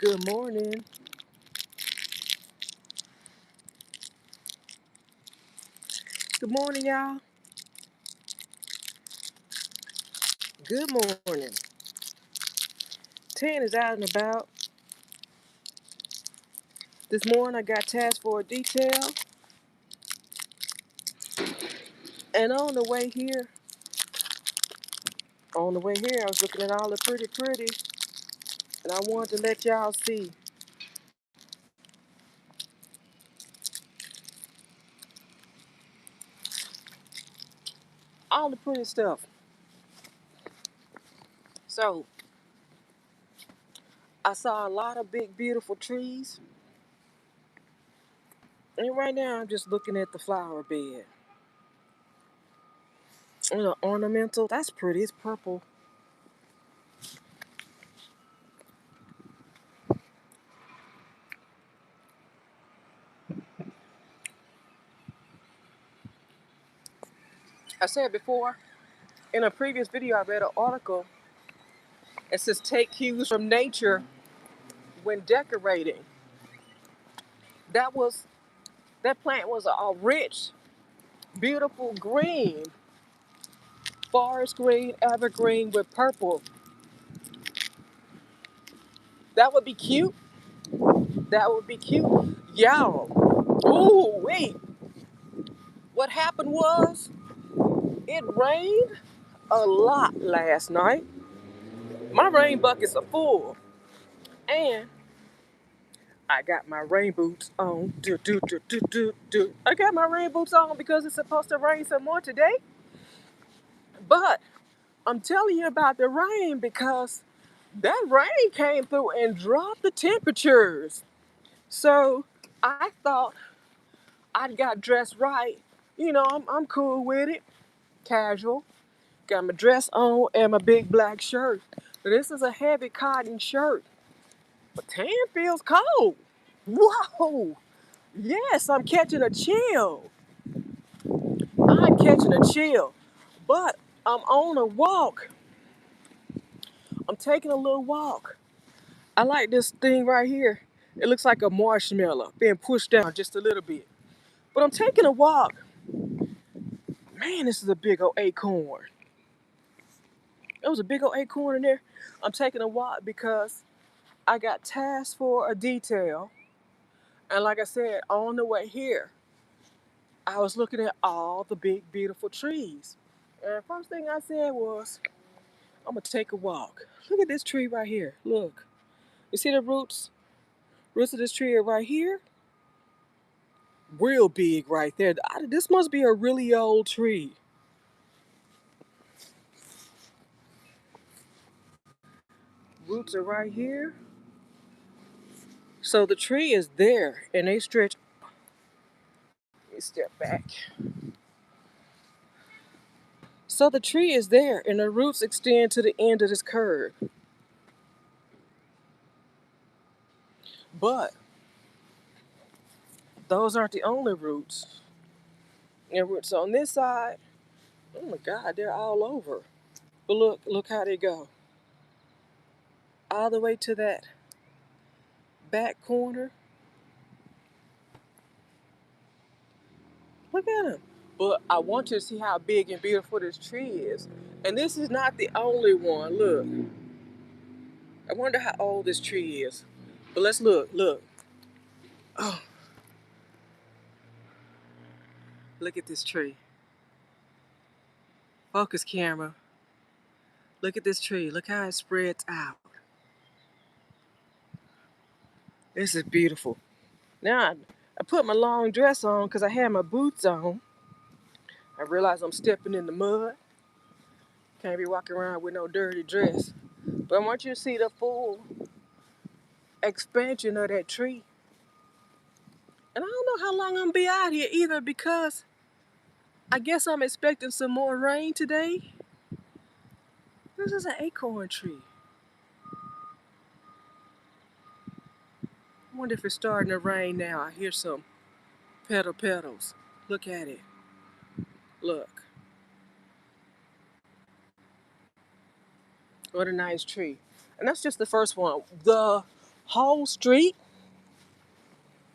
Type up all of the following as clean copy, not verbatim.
Good morning. Good morning, y'all. Good morning. 10 is out and about. This morning I got tasked for a detail. And on the way here, I was looking at all the pretty. And I wanted to let y'all see all the pretty stuff. So, I saw a lot of big, beautiful trees. And right now I'm just looking at the flower bed. The ornamental, that's pretty. It's purple. I said before, in a previous video, I read an article. It says take cues from nature when decorating. That was that plant was a rich, beautiful green, forest green, evergreen with purple. That would be cute. That would be cute. Y'all. Ooh, wait. What happened was it rained a lot last night. My rain buckets are full. And I got my rain boots on. I got my rain boots on because it's supposed to rain some more today. But I'm telling you about the rain because that rain came through and dropped the temperatures. So I thought I got dressed right. I'm cool with it, casual. Got my dress on and my big black shirt. But this is a heavy cotton shirt. But tan feels cold. Whoa! Yes, I'm catching a chill. I'm catching a chill. But I'm on a walk. I'm taking a little walk. I like this thing right here. It looks like a marshmallow being pushed down just a little bit. But I'm taking a walk. Man, this is a big old acorn. There was a big old acorn in there. I'm taking a walk because I got tasked for a detail. And like I said, on the way here, I was looking at all the big, beautiful trees. And the first thing I said was, I'm going to take a walk. Look at this tree right here. Look. You see the roots? Roots of this tree are right here. Real big right there. This must be a really old tree. Roots are right here. So the tree is there and they stretch. Let me step back. So the tree is there and the roots extend to the end of this curve. But those aren't the only roots. And roots on this side, oh my God, they're all over. But look how they go. All the way to that back corner. Look at them. But I want you to see how big and beautiful this tree is. And this is not the only one. Look. I wonder how old this tree is. But let's look. Oh, look at this tree. Focus camera. Look at this tree. Look how it spreads out. This is beautiful. Now I put my long dress on because I had my boots on. I realize I'm stepping in the mud. Can't be walking around with no dirty dress. But I want you to see the full expansion of that tree. And I don't know how long I'm gonna be out here either because I guess I'm expecting some more rain today. This is an acorn tree. I wonder if it's starting to rain now. I hear some petals. Look at it. Look. What a nice tree. And that's just the first one. The whole street,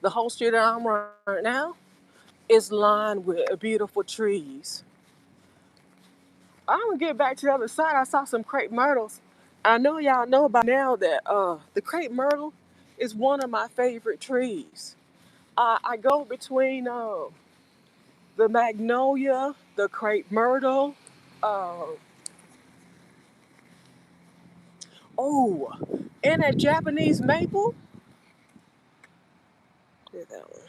the whole street that I'm on right now, is lined with beautiful trees. I'm gonna get back to the other side. I saw some crepe myrtles. I know y'all know by now that the crepe myrtle is one of my favorite trees. I go between the magnolia, the crepe myrtle. Uh, oh, and that Japanese maple. Look at that one.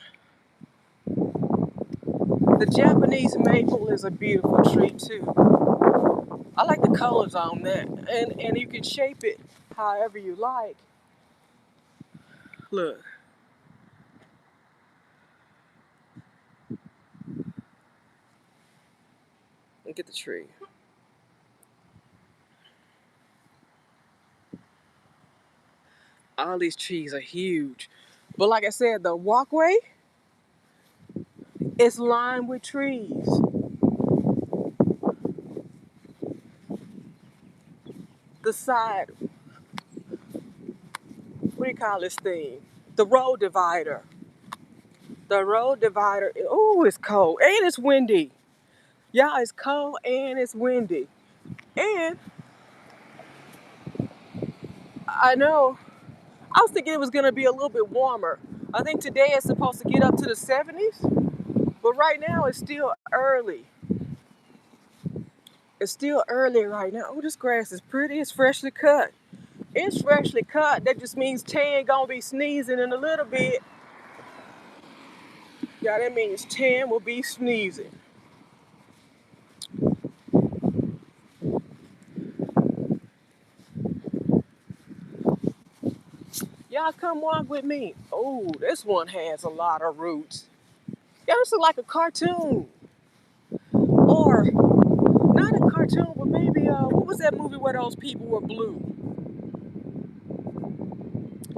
The Japanese maple is a beautiful tree too. I like the colors on that, and you can shape it however you like. Look, look at the tree. All these trees are huge, but like I said, the walkway is lined with trees. The side, what do you call this thing? The road divider. The road divider. Oh, it's cold and it's windy. Yeah, it's cold and it's windy. And I know I was thinking it was gonna be a little bit warmer. I think today it's supposed to get up to the 70s, but right now it's still early. It's still early right now. Oh, this grass is pretty. It's freshly cut. It's freshly cut. That just means Tan gonna be sneezing in a little bit. Yeah, that means Tan will be sneezing. Y'all come walk with me. Oh, this one has a lot of roots. Yeah, this is like a cartoon. Or not a cartoon, but maybe what was that movie where those people were blue?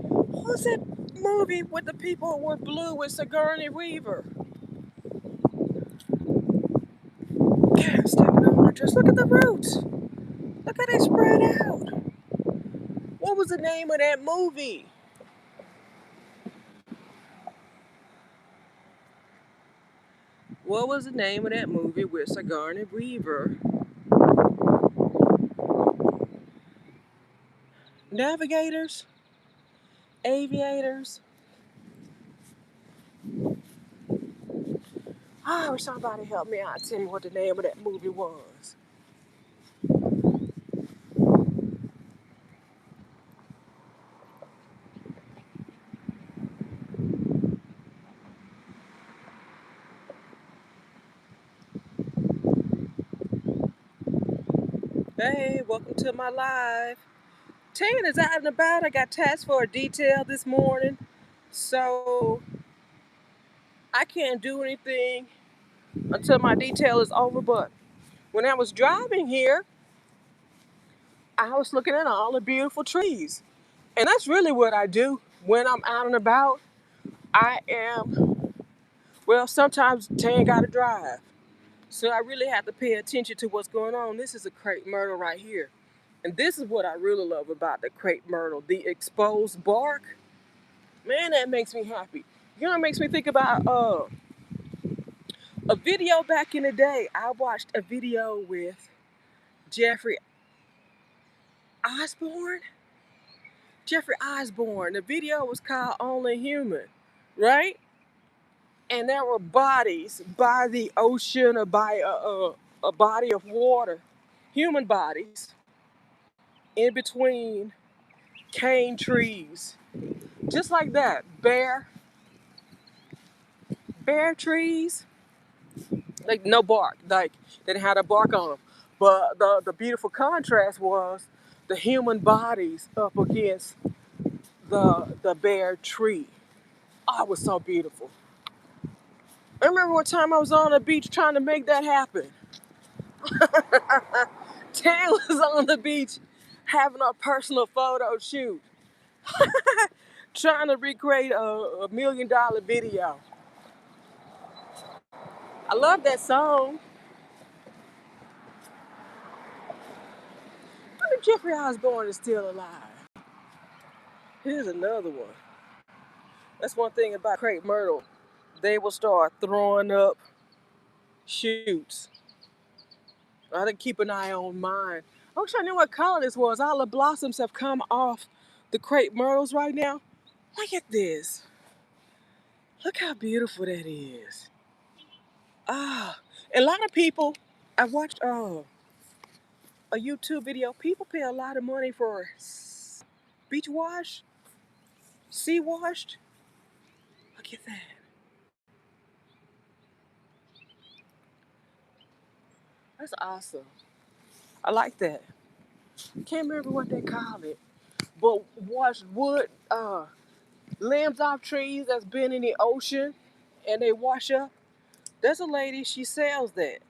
What was that movie with the people were blue with Sigourney Weaver? Yeah, I'm stepping on my dress. Look at the roots. Look how they spread out. What was the name of that movie? What was the name of that movie with Sigourney Weaver? Navigators? Aviators? I wish somebody help me out and tell me what the name of that movie was. Hey, welcome to my live. Tan is out and about. I got tasked for a detail this morning, so I can't do anything until my detail is over. But when I was driving here, I was looking at all the beautiful trees. And that's really what I do when I'm out and about. I am, well, sometimes Tan got to drive. So I really have to pay attention to what's going on. This is a crepe myrtle right here. And this is what I really love about the crepe myrtle, the exposed bark. Man, that makes me happy. You know, it makes me think about a video back in the day. I watched a video with Jeffrey Osborne. Jeffrey Osborne. The video was called Only Human, right? And there were bodies by the ocean or by a body of water, human bodies in between cane trees, just like that. Bare trees, like no bark, like they didn't have a bark on them. But the beautiful contrast was the human bodies up against the bare tree. Oh, it was so beautiful. I remember one time I was on the beach trying to make that happen. Tan was on the beach having a personal photo shoot, trying to recreate a $1 million video. I love that song. I wonder if Jeffrey Osborne is still alive. Here's another one. That's one thing about crepe myrtle. They will start throwing up shoots. I had to keep an eye on mine. I wish I knew what color this was. All the blossoms have come off the crepe myrtles right now. Look at this. Look how beautiful that is. Ah, a lot of people. I watched a YouTube video. People pay a lot of money for beach wash, sea washed. Look at that. That's awesome. I like that. Can't remember what they call it, but wash wood limbs off trees that's been in the ocean, and they wash up. There's a lady. She sells that.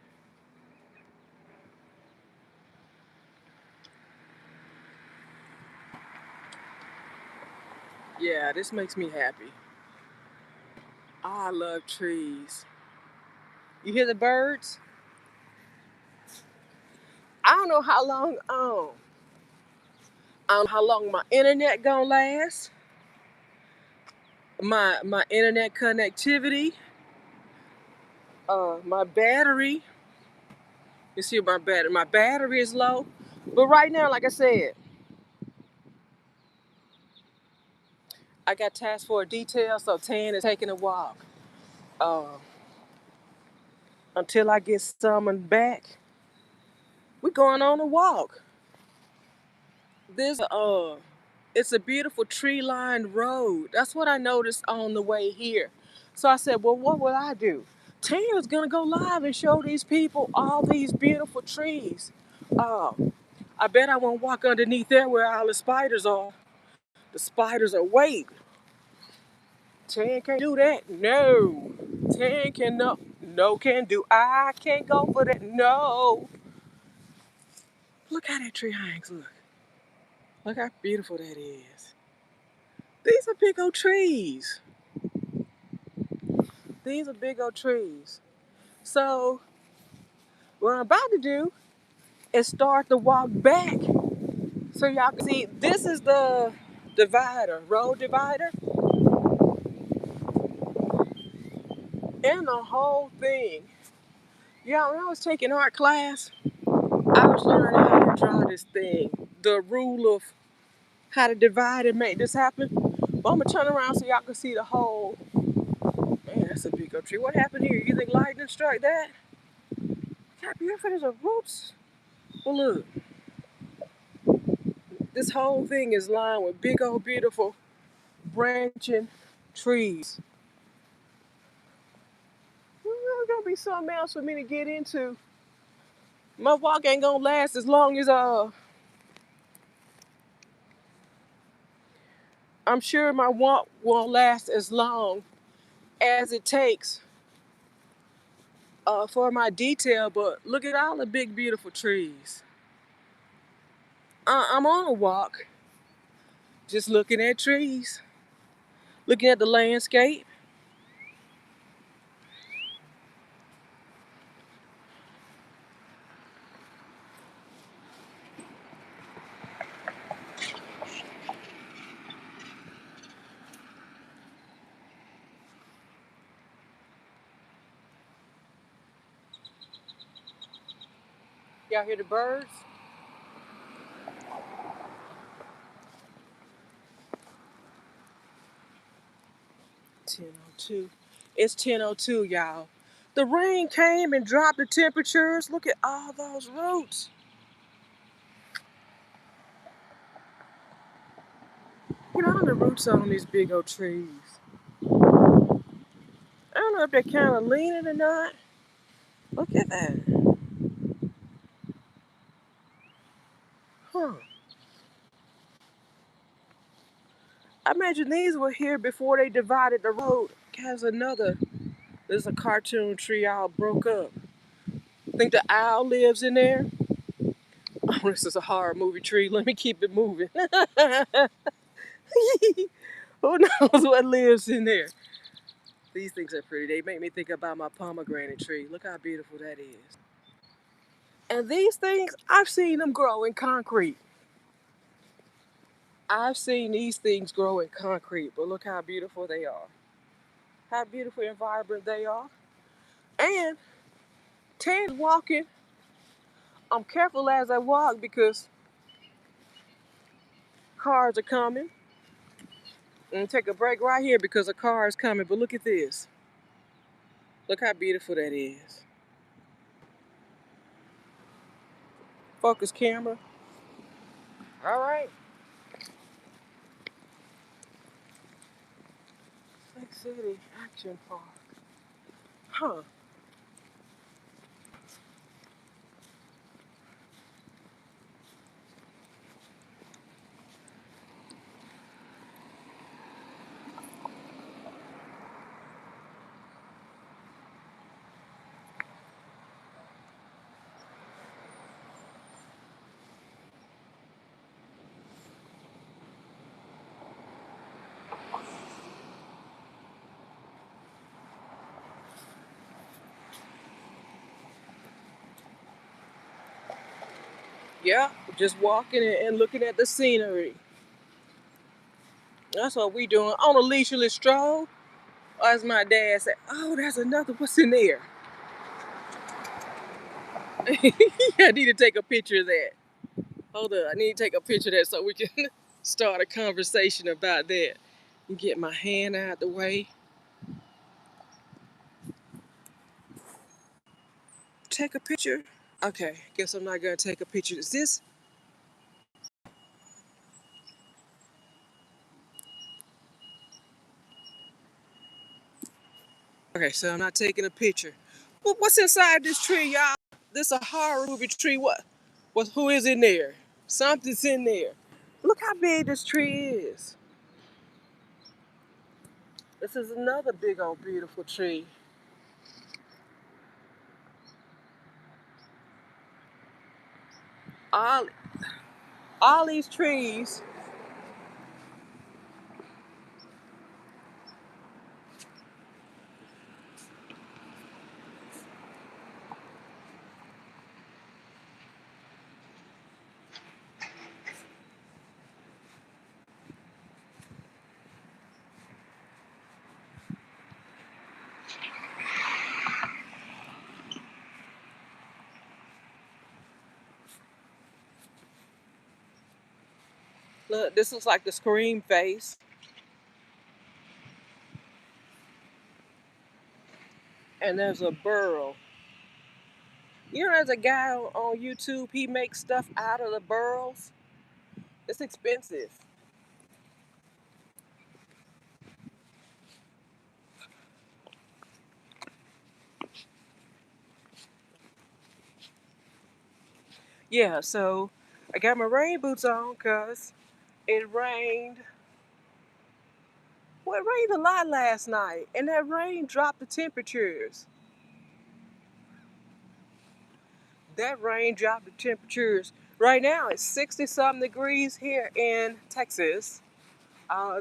Yeah, this makes me happy. I love trees. You hear the birds? I don't know how long. I don't know how long my internet gonna last. My internet connectivity. My battery. You see my battery. My battery is low. But right now, like I said, I got tasked for a detail, so Tan is taking a walk. Uh, until I get summoned back, we're going on a walk. This it's a beautiful tree-lined road. That's what I noticed on the way here. So I said, well, what will I do? Tanner's gonna go live and show these people all these beautiful trees. Uh, I bet I won't walk underneath there where all the spiders are. The spiders are waiting. Tan can't do that. No. Tan can no. No can do. I can't go for that. No. Look how that tree hangs. Look. Look how beautiful that is. These are big old trees. These are big old trees. So what I'm about to do is start to walk back so y'all can see this is the divider, road divider, and the whole thing. Yeah, when I was taking art class, I was learning how to draw this thing. The rule of how to divide and make this happen. But I'm gonna turn around so y'all can see the whole. Man, that's a big old tree. What happened here? You think lightning struck that? How beautiful is the roots? Well, look, this whole thing is lined with big old beautiful branching trees. Well, there's gonna be something else for me to get into. My walk ain't gonna last as long as I'm sure my walk won't last as long as it takes for my detail. But look at all the big beautiful trees. I'm on a walk, just looking at trees, looking at the landscape. Y'all hear the birds? 10:02. It's 10:02, y'all. The rain came and dropped the temperatures. Look at all those roots. Look at all the roots on these big old trees. I don't know if they're kind of leaning or not. Look at that. Huh. I imagine these were here before they divided the road. There's a cartoon tree all broke up. Think the owl lives in there? Oh, this is a horror movie tree. Let me keep it moving. Who knows what lives in there? These things are pretty. They make me think about my pomegranate tree. Look how beautiful that is. And these things, I've seen them grow in concrete. I've seen these things grow in concrete, but look how beautiful they are. How beautiful and vibrant they are. And Ted's walking. I'm careful as I walk because cars are coming. I'm gonna take a break right here because a car is coming. But look at this. Look how beautiful that is. Focus camera. All right. Lake City Action Park. Huh. Yeah, just walking and looking at the scenery. That's what we doing on a leisurely stroll. As my dad said, oh, there's another. What's in there? I need to take a picture of that. Hold up, I need to take a picture of that so we can start a conversation about that. Get my hand out the way. Take a picture. Okay, guess I'm not gonna take a picture. Is this? Okay, so I'm not taking a picture. What's inside this tree, y'all? This a Harubi tree. What? Who is in there? Something's in there. Look how big this tree is. This is another big old beautiful tree. All, all these trees. Look, this looks like the scream face. And there's a burrow. You know, there's a guy on YouTube. He makes stuff out of the burrows. It's expensive. Yeah, so I got my rain boots on because it rained. Well, it rained a lot last night, and that rain dropped the temperatures. That rain dropped the temperatures. Right now, it's 60 something degrees here in Texas.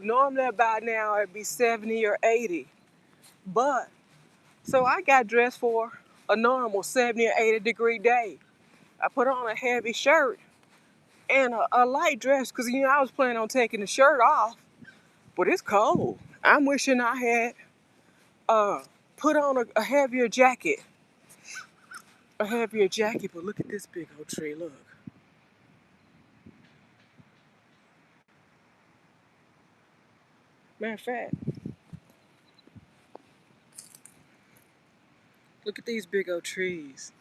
Normally, about now, it'd be 70 or 80. But, so I got dressed for a normal 70 or 80 degree day. I put on a heavy shirt and a light dress because, you know, I was planning on taking the shirt off, but it's cold. I'm wishing I had uh, put on a heavier jacket. A heavier jacket, but look at this big old tree. Look. Matter of fact, look at these big old trees.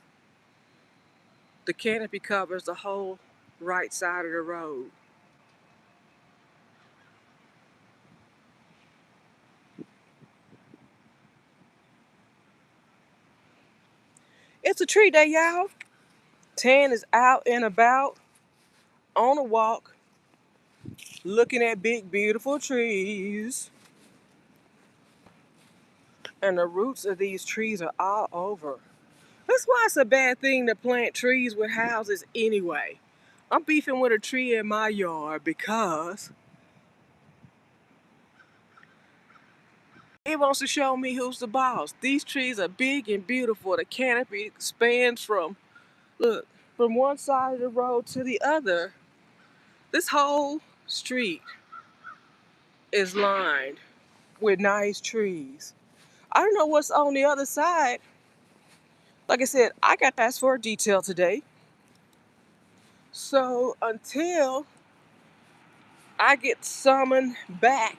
The canopy covers the whole right side of the road. It's a tree day, y'all. Tan is out and about on a walk, looking at big, beautiful trees. And the roots of these trees are all over. That's why it's a bad thing to plant trees with houses anyway. I'm beefing with a tree in my yard because it wants to show me who's the boss. These trees are big and beautiful. The canopy spans look, from one side of the road to the other. This whole street is lined with nice trees. I don't know what's on the other side. Like I said, I got to ask for a detail today. So until I get summoned back,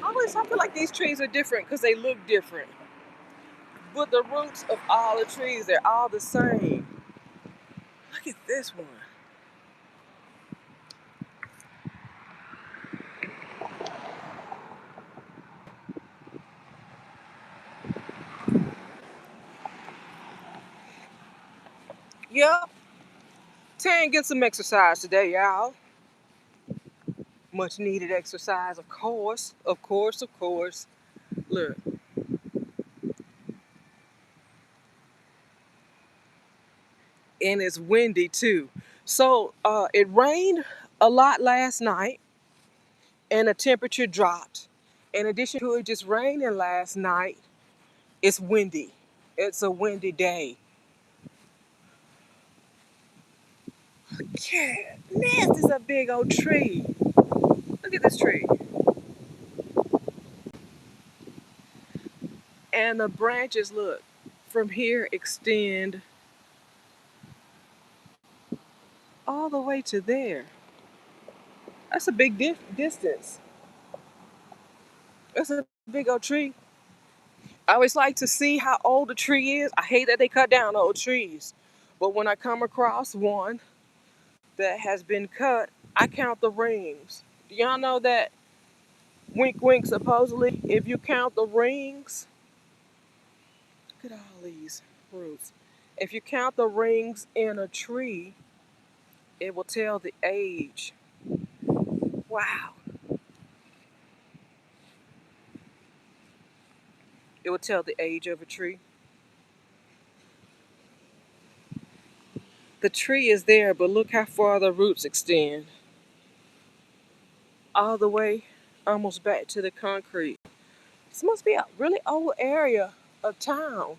I feel like these trees are different because they look different. But the roots of all the trees, they're all the same. Look at this one. Yep, Tan get some exercise today, y'all. Much needed exercise, of course, of course, of course. Look, and it's windy too. So it rained a lot last night, and the temperature dropped. In addition to it just raining last night, it's windy. It's a windy day. Yeah, this is a big old tree. Look at this tree. And the branches, look, from here extend all the way to there. That's a big distance. That's a big old tree. I always like to see how old a tree is. I hate that they cut down old trees. But when I come across one that has been cut, I count the rings. Do y'all know that wink wink supposedly if you count the rings, look at all these roots. If you count the rings in a tree, it will tell the age. Wow. It will tell the age of a tree. The tree is there, but look how far the roots extend. All the way almost back to the concrete. This must be a really old area of town.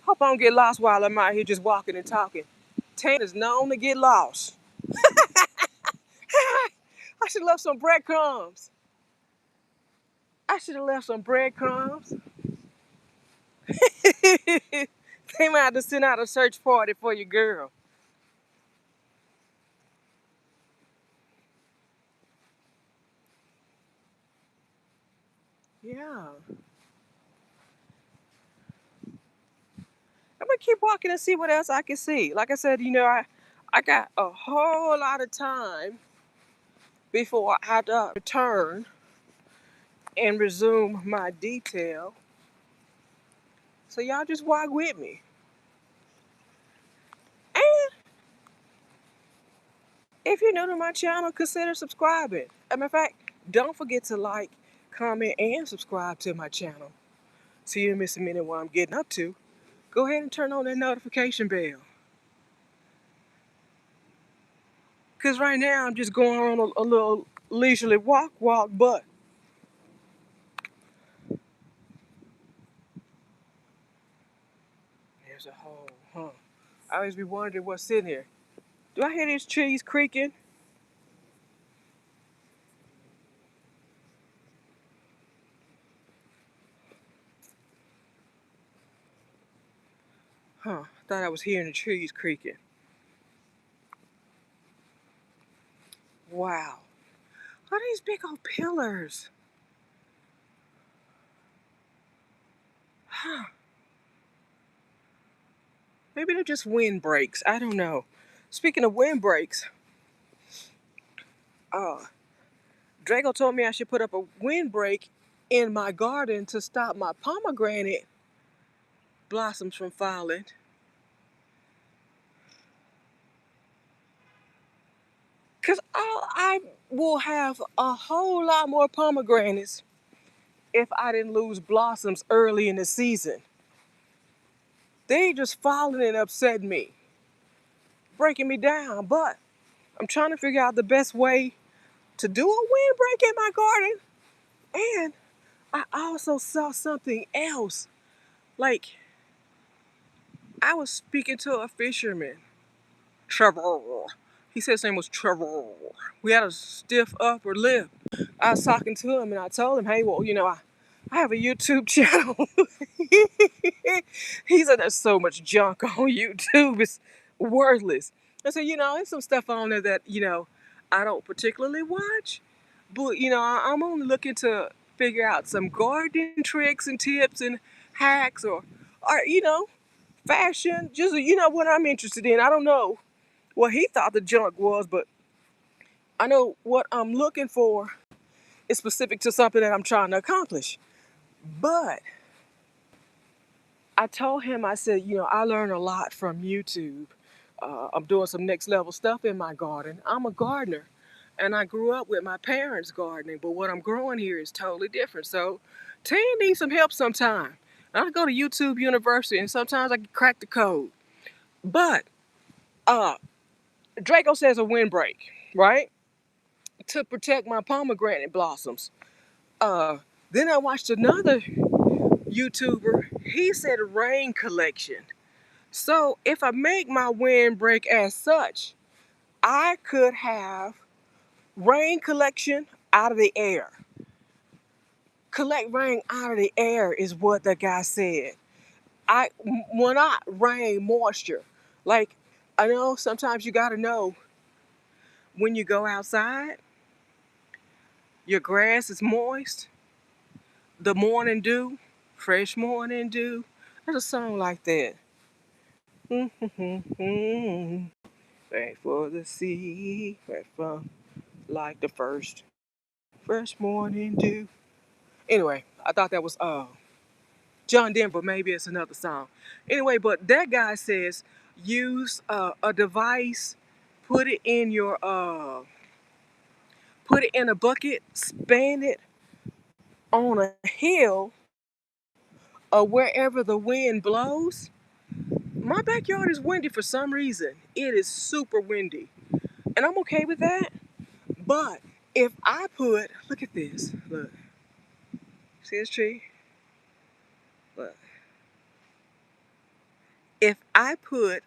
Hope I don't get lost while I'm out here just walking and talking. Tan is known to get lost. I should have left some breadcrumbs. I should have left some breadcrumbs. They might have to send out a search party for your girl. Yeah. I'm gonna keep walking and see what else I can see. Like I said, I got a whole lot of time before I have to return and resume my detail. So y'all just walk with me. And if you're new to my channel, consider subscribing. As a matter of fact, don't forget to like, comment, and subscribe to my channel so you don't miss a minute what I'm getting up to. Go ahead and turn on that notification bell. Because right now I'm just going on a little leisurely walk, but there's a hole, huh? I always be wondering what's in here. Do I hear these trees creaking? Huh, thought I was hearing the trees creaking. Wow. What are these big old pillars? Huh. Maybe they're just windbreaks. I don't know. Speaking of windbreaks, uh, Draco told me I should put up a windbreak in my garden to stop my pomegranate blossoms from falling. Because I will have a whole lot more pomegranates if I didn't lose blossoms early in the season. They just falling and upsetting me, breaking me down. But I'm trying to figure out the best way to do a windbreak in my garden. And I also saw something else. Like, I was speaking to a fisherman, Trevor. He said his name was Trevor. We had a stiff upper lip. I was talking to him and I told him, hey, well, I have a YouTube channel. He said, there's so much junk on YouTube. It's worthless. I said, there's some stuff on there that, I don't particularly watch. But, I'm only looking to figure out some gardening tricks and tips and hacks or fashion. Just, what I'm interested in. I don't know what he thought the junk was, but I know what I'm looking for is specific to something that I'm trying to accomplish. But I told him, I said, I learn a lot from YouTube. I'm doing some next level stuff in my garden. I'm a gardener and I grew up with my parents gardening, but what I'm growing here is totally different. So, Tan needs some help sometime. I go to YouTube University and sometimes I can crack the code. But uh, Draco says a windbreak, right? To protect my pomegranate blossoms. Uh, then I watched another YouTuber. He said rain collection. So if I make my windbreak as such, I could have rain collection out of the air. Collect rain out of the air is what the guy said. I When I rain moisture, like I know sometimes you gotta know when you go outside, your grass is moist, the morning dew, fresh morning dew. There's a song like that. Wait for the sea, right from like the first fresh morning dew. Anyway, I thought that was John Denver. Maybe it's another song. Anyway, but that guy says use a device, put it in your put it in a bucket, span it on a hill or wherever the wind blows. My backyard is windy for some reason. It is super windy, and I'm okay with that. But if I put, look at this, look, see this tree? Look. If I put